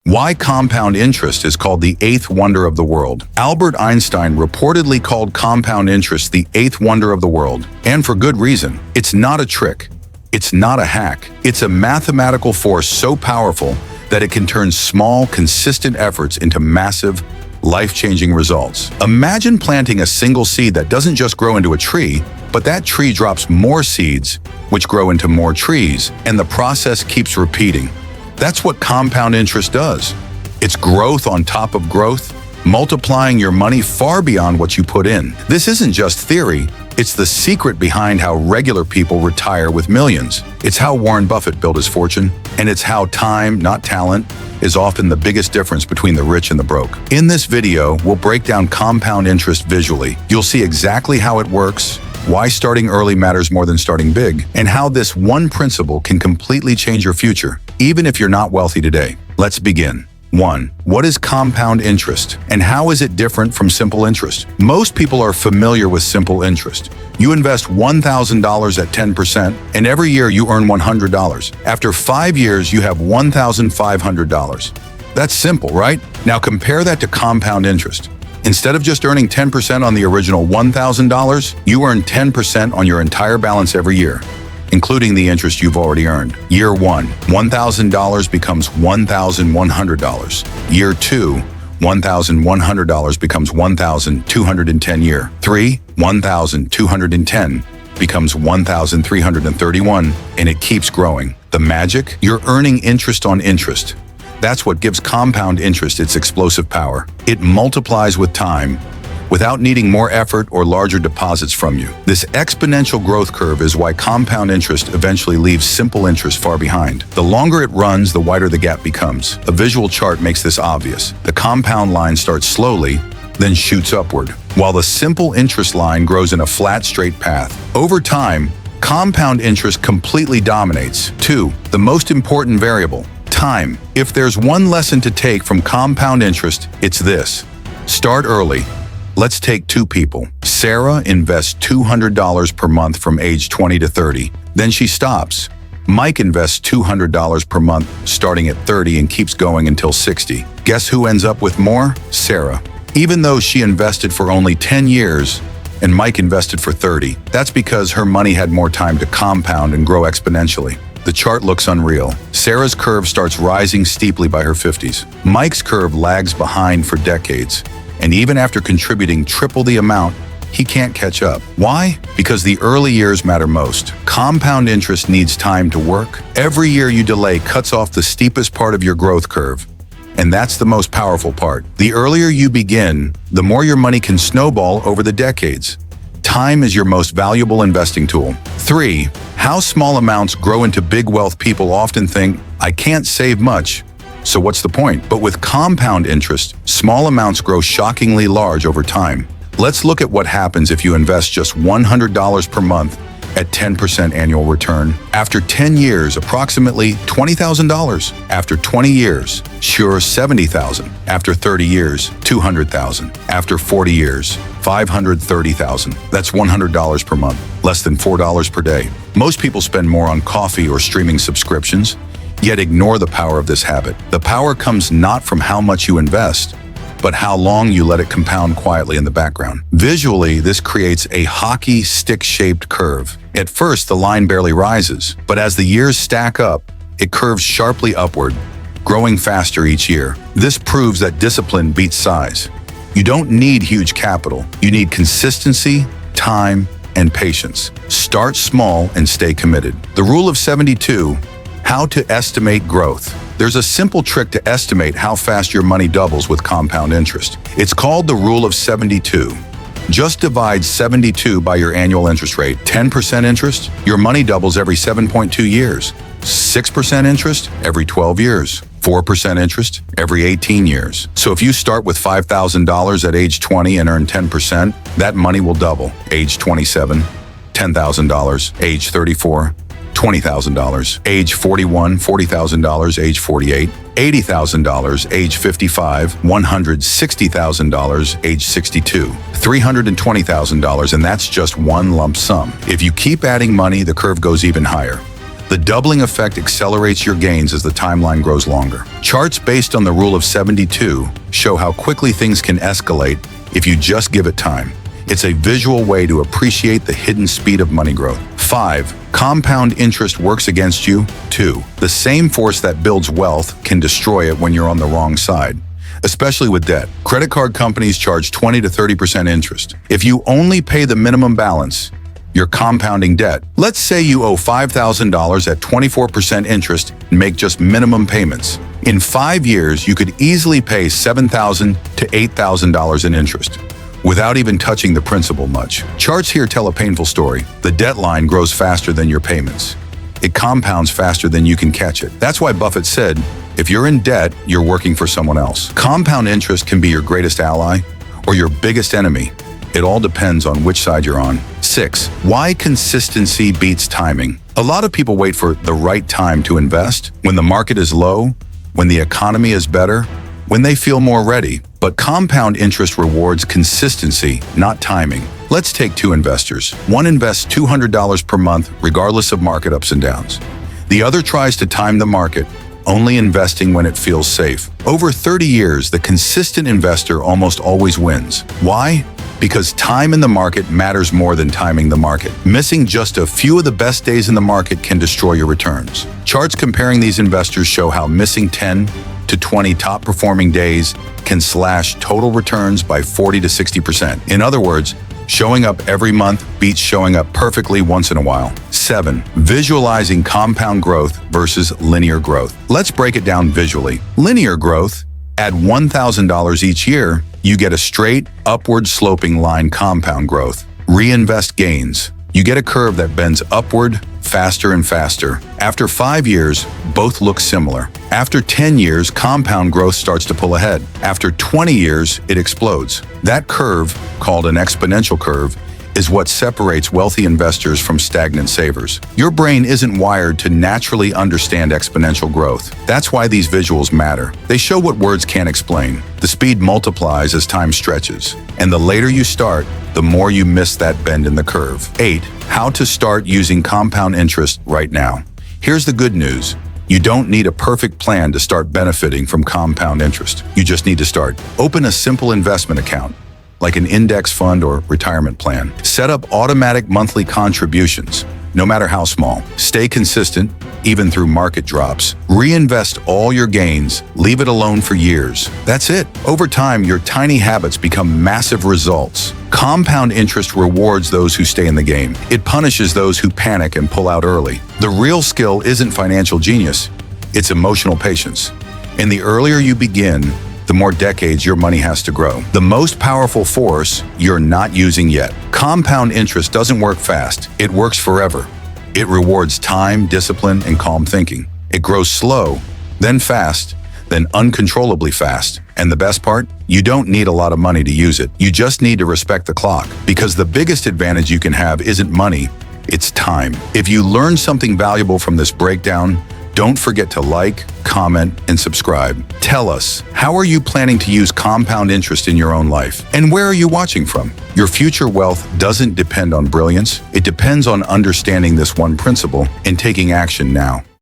Why compound interest is called the eighth wonder of the world. Albert Einstein reportedly called compound interest the eighth wonder of the world, and for good reason. It's not a trick. It's not a hack. It's a mathematical force so powerful that it can turn small, consistent efforts into massive, life-changing results. Imagine planting a single seed that doesn't just grow into a tree, but that tree drops more seeds, which grow into more trees, and the process keeps repeating. That's what compound interest does. It's growth on top of growth, multiplying your money far beyond what you put in. This isn't just theory, it's the secret behind how regular people retire with millions. It's how Warren Buffett built his fortune, and it's how time, not talent, is often the biggest difference between the rich and the broke. In this video, we'll break down compound interest visually. You'll see exactly how it works, why starting early matters more than starting big, and how this one principle can completely change your future, even if you're not wealthy today. Let's begin. 1. What is compound interest, and how is it different from simple interest? Most people are familiar with simple interest. You invest $1,000 at 10%, and every year you earn $100. After 5 years, you have $1,500. That's simple, right? Now compare that to compound interest. Instead of just earning 10% on the original $1,000, you earn 10% on your entire balance every year, including the interest you've already earned. Year 1, $1,000 becomes $1,100. Year 2, $1,100 becomes $1,210. Year 3, $1,210 becomes $1,331, and it keeps growing. The magic? You're earning interest on interest. That's what gives compound interest its explosive power. It multiplies with time, without needing more effort or larger deposits from you. This exponential growth curve is why compound interest eventually leaves simple interest far behind. The longer it runs, the wider the gap becomes. A visual chart makes this obvious. The compound line starts slowly, then shoots upward, while the simple interest line grows in a flat, straight path. Over time, compound interest completely dominates. 2. The most important variable: time. If there's one lesson to take from compound interest, it's this: start early. Let's take 2 people. Sarah invests $200 per month from age 20 to 30. Then she stops. Mike invests $200 per month starting at 30 and keeps going until 60. Guess who ends up with more? Sarah. Even though she invested for only 10 years and Mike invested for 30. That's because her money had more time to compound and grow exponentially. The chart looks unreal. Sarah's curve starts rising steeply by her 50s. Mike's curve lags behind for decades. And even after contributing triple the amount, he can't catch up. Why? Because the early years matter most. Compound interest needs time to work. Every year you delay cuts off the steepest part of your growth curve. And that's the most powerful part. The earlier you begin, the more your money can snowball over the decades. Time is your most valuable investing tool. 3. How small amounts grow into big wealth. People often think, I can't save much, so what's the point? But with compound interest, small amounts grow shockingly large over time. Let's look at what happens if you invest just $100 per month at 10% annual return. After 10 years, approximately $20,000. After 20 years, sure, $70,000. After 30 years, $200,000. After 40 years, $530,000. That's $100 per month, less than $4 per day. Most people spend more on coffee or streaming subscriptions, yet ignore the power of this habit. The power comes not from how much you invest, but how long you let it compound quietly in the background. Visually, this creates a hockey stick-shaped curve. At first, the line barely rises, but as the years stack up, it curves sharply upward, growing faster each year. This proves that discipline beats size. You don't need huge capital. You need consistency, time, and patience. Start small and stay committed. The rule of 72, how to estimate growth. There's a simple trick to estimate how fast your money doubles with compound interest. It's called the rule of 72. Just divide 72 by your annual interest rate. 10% interest, your money doubles every 7.2 years. 6% interest, every 12 years. 4% interest, every 18 years. So if you start with $5,000 at age 20 and earn 10%, that money will double. Age 27, $10,000. Age 34, $20,000. Age 41, $40,000. Age 48, $80,000. Age 55, $160,000. Age 62, $320,000, and that's just one lump sum. If you keep adding money, the curve goes even higher. The doubling effect accelerates your gains as the timeline grows longer. Charts based on the rule of 72 show how quickly things can escalate if you just give it time. It's a visual way to appreciate the hidden speed of money growth. 5. Compound interest works against you. 2. The same force that builds wealth can destroy it when you're on the wrong side, especially with debt. Credit card companies charge 20 to 30% interest. If you only pay the minimum balance, you're compounding debt. Let's say you owe $5,000 at 24% interest and make just minimum payments. In 5 years, you could easily pay $7,000 to $8,000 in interest, without even touching the principal much. Charts here tell a painful story. The debt line grows faster than your payments. It compounds faster than you can catch it. That's why Buffett said, if you're in debt, you're working for someone else. Compound interest can be your greatest ally or your biggest enemy. It all depends on which side you're on. 6. Why consistency beats timing. A lot of people wait for the right time to invest, when the market is low, when the economy is better, when they feel more ready. But compound interest rewards consistency, not timing. Let's take two investors. One invests $200 per month, regardless of market ups and downs. The other tries to time the market, only investing when it feels safe. Over 30 years, the consistent investor almost always wins. Why? Because time in the market matters more than timing the market. Missing just a few of the best days in the market can destroy your returns. Charts comparing these investors show how missing 10 to 20 top-performing days can slash total returns by 40 to 60%. In other words, showing up every month beats showing up perfectly once in a while. 7. Visualizing compound growth versus linear growth. Let's break it down visually. Linear growth, add $1,000 each year, you get a straight, upward-sloping line compound growth. Reinvest gains. You get a curve that bends upward faster and faster. After 5 years, both look similar. After 10 years, compound growth starts to pull ahead. After 20 years, it explodes. That curve, called an exponential curve, is what separates wealthy investors from stagnant savers. Your brain isn't wired to naturally understand exponential growth. That's why these visuals matter. They show what words can't explain. The speed multiplies as time stretches, and the later you start, the more you miss that bend in the curve. 8. How to start using compound interest right now. Here's the good news. You don't need a perfect plan to start benefiting from compound interest. You just need to start. Open a simple investment account, like an index fund or retirement plan. Set up automatic monthly contributions, no matter how small. Stay consistent, even through market drops. Reinvest all your gains, leave it alone for years. That's it. Over time, your tiny habits become massive results. Compound interest rewards those who stay in the game. It punishes those who panic and pull out early. The real skill isn't financial genius, it's emotional patience. And the earlier you begin, the more decades your money has to grow. The most powerful force you're not using yet. Compound interest doesn't work fast. It works forever. It rewards time, discipline, and calm thinking. It grows slow, then fast, then uncontrollably fast. And the best part? You don't need a lot of money to use it. You just need to respect the clock. Because the biggest advantage you can have isn't money, it's time. If you learned something valuable from this breakdown, don't forget to like, comment, and subscribe. Tell us, how are you planning to use compound interest in your own life? And where are you watching from? Your future wealth doesn't depend on brilliance. It depends on understanding this one principle and taking action now.